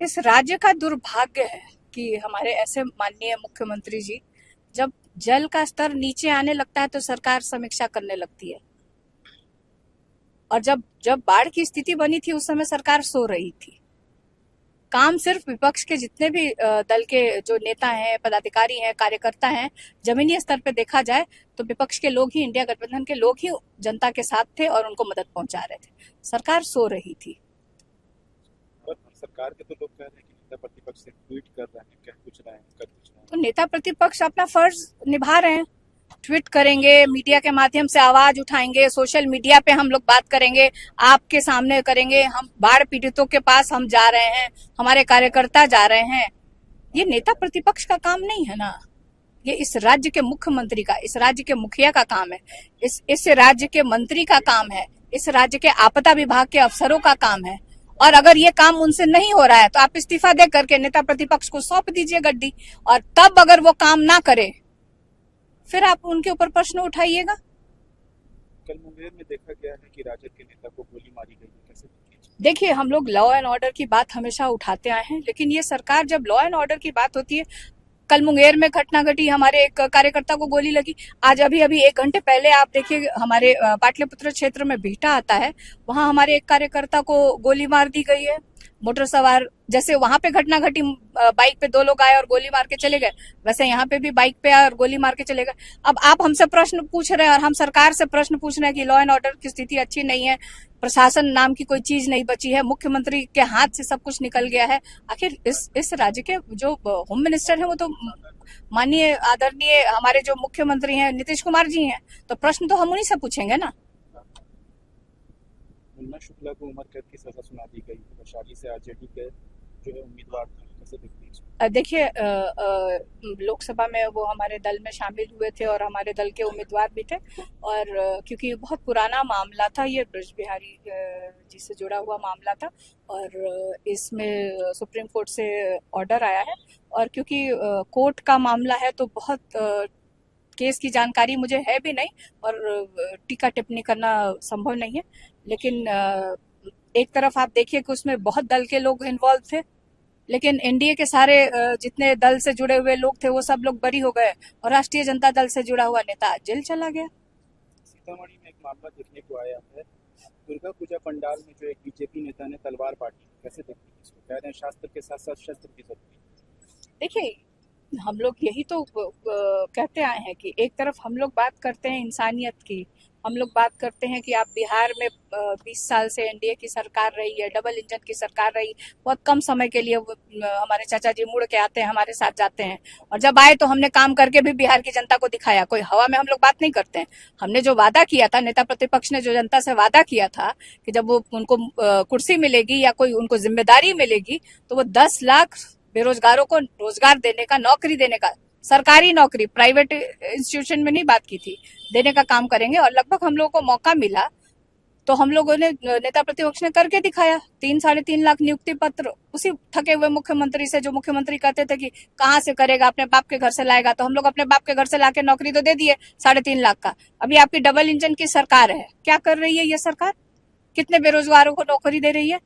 इस राज्य का दुर्भाग्य है कि हमारे ऐसे माननीय मुख्यमंत्री जी, जब जल का स्तर नीचे आने लगता है तो सरकार समीक्षा करने लगती है, और जब जब बाढ़ की स्थिति बनी थी उस समय सरकार सो रही थी। काम सिर्फ विपक्ष के जितने भी दल के जो नेता हैं, पदाधिकारी हैं, कार्यकर्ता हैं, जमीनी स्तर पे देखा जाए तो विपक्ष के लोग ही, इंडिया गठबंधन के लोग ही जनता के साथ थे और उनको मदद पहुंचा रहे थे। सरकार सो रही थी। और सरकार के तो लोग कह रहे हैं कि नेता प्रतिपक्ष से ट्वीट कर रहे हैं, कह कुछ रहे हैं, कर कुछ रहे हैं। तो नेता प्रतिपक्ष अपना फर्ज निभा रहे हैं, ट्वीट करेंगे, मीडिया के माध्यम से आवाज उठाएंगे, सोशल मीडिया पे हम लोग बात करेंगे, आपके सामने करेंगे, हम बाढ़ पीड़ितों के पास हम जा रहे हैं, हमारे कार्यकर्ता जा रहे हैं। ये नेता प्रतिपक्ष का काम नहीं है ना, ये इस राज्य के मुख्यमंत्री का, इस राज्य के मुखिया का काम है, इस राज्य के मंत्री का काम है, इस राज्य के आपदा विभाग के अफसरों का काम है। और अगर ये काम उनसे नहीं हो रहा है तो आप इस्तीफा दे करके नेता प्रतिपक्ष को सौंप दीजिए गड्डी, और तब अगर वो काम ना करे फिर आप उनके ऊपर प्रश्न उठाइएगा। कल मुंगेर में देखा गया है कि राजद के नेता को गोली मारी गई है, कैसे देखिए, हम लोग लॉ एंड ऑर्डर की बात हमेशा उठाते आए हैं, लेकिन ये सरकार, जब लॉ एंड ऑर्डर की बात होती है, कल मुंगेर में घटना घटी, हमारे एक कार्यकर्ता को गोली लगी। आज अभी 1 घंटे पहले आप देखिए, हमारे पाटलिपुत्र क्षेत्र में बीटा आता है, वहां हमारे एक कार्यकर्ता को गोली मार दी गई है। मोटर सवार, जैसे वहां पे घटना घटी, बाइक पे 2 लोग आए और गोली मार के चले गए, वैसे यहाँ पे भी बाइक पे आए और गोली मार के चले गए। अब आप हमसे प्रश्न पूछ रहे हैं और हम सरकार से प्रश्न पूछ रहे हैं कि लॉ एंड ऑर्डर की स्थिति अच्छी नहीं है, प्रशासन नाम की कोई चीज नहीं बची है, मुख्यमंत्री के हाथ से सब कुछ निकल गया है। आखिर इस राज्य के जो होम मिनिस्टर हैं वो तो माननीय आदरणीय हमारे जो मुख्यमंत्री हैं नीतीश कुमार जी हैं, तो प्रश्न तो हम उन्हीं से पूछेंगे ना। मुन्ना शुक्ला को उम्र कैद की सजा सुना दी गई है। वैशाली से आरजेडी के जो है उम्मीदवार थे, कैसे देखते हैं इसको? देखिए, लोकसभा में वो हमारे दल में शामिल हुए थे और हमारे दल के उम्मीदवार भी थे, और क्योंकि बहुत पुराना मामला था, ये ब्रज बिहारी जी से जुड़ा हुआ मामला था, और इसमें सुप्रीम कोर्ट से ऑर्डर आया है, और क्योंकि कोर्ट का मामला है तो बहुत केस की जानकारी मुझे है भी नहीं और टीका टिप्पणी करना संभव नहीं है। लेकिन एक तरफ आप देखिए कि उसमें बहुत दल के लोग इन्वॉल्व थे, लेकिन एनडीए के सारे जितने दल से जुड़े हुए लोग थे वो सब लोग बरी हो गए, और राष्ट्रीय जनता दल से जुड़ा हुआ नेता जेल चला गया। सीतामढ़ी में एक मामला देखने को आया है, दुर्गा पूजा पंडाल में जो एक बीजेपी नेता ने तलवार बांटी, कैसे देखते हैं इसको? कह रहे हैं शास्त्र के साथ साथ शस्त्र की जरूरत। देखिए, हम लोग यही तो कहते आए हैं कि एक तरफ हम लोग बात करते हैं इंसानियत की, हम लोग बात करते हैं कि आप बिहार में 20 साल से एनडीए की सरकार रही है, डबल इंजन की सरकार रही, बहुत कम समय के लिए हमारे चाचा जी मुड़ के आते हैं, हमारे साथ जाते हैं, और जब आए तो हमने काम करके भी बिहार की जनता को दिखाया। कोई हवा में हम लोग बात नहीं करते हैं। हमने जो वादा किया था, नेता प्रतिपक्ष ने जो जनता से वादा किया था कि जब वो उनको कुर्सी मिलेगी या कोई उनको जिम्मेदारी मिलेगी तो वो 10 लाख बेरोजगारों को रोजगार देने का, नौकरी देने का, सरकारी नौकरी, प्राइवेट इंस्टीट्यूशन में नहीं बात की थी, देने का काम करेंगे। और लगभग हम लोगों को मौका मिला तो हम लोगों ने, नेता प्रतिपक्ष ने करके दिखाया। 3-3.5 लाख नियुक्ति पत्र उसी थके हुए मुख्यमंत्री से, जो मुख्यमंत्री कहते थे कि कहाँ से करेगा, अपने बाप के घर से लाएगा, तो हम लोग अपने बाप के घर से लाके नौकरी तो दे दिए 3.5 लाख का। अभी आपकी डबल इंजन की सरकार है, क्या कर रही है ये सरकार? कितने बेरोजगारों को नौकरी दे रही है?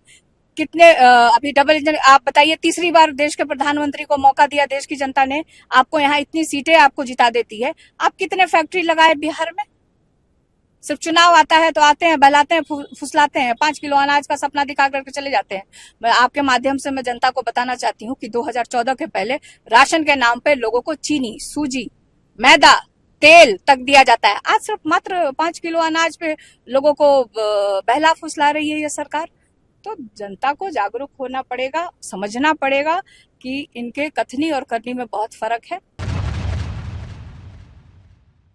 कितने अभी डबल इंजन, आप बताइए, तीसरी बार देश के प्रधानमंत्री को मौका दिया देश की जनता ने, आपको यहाँ इतनी सीटें आपको जिता देती है, आप कितने फैक्ट्री लगाए बिहार में? सिर्फ चुनाव आता है तो आते हैं, बहलाते हैं, फुसलाते हैं, 5 किलो अनाज का सपना दिखा करके चले जाते हैं। मैं आपके माध्यम से मैं जनता को बताना चाहती हूँ कि 2014 के पहले राशन के नाम पे लोगों को चीनी, सूजी, मैदा, तेल तक दिया जाता है। आज सिर्फ मात्र 5 किलो अनाज पे लोगों को बहला फुसला रही है ये सरकार। तो जनता को जागरूक होना पड़ेगा, समझना पड़ेगा कि इनके कथनी और करनी में बहुत फर्क है।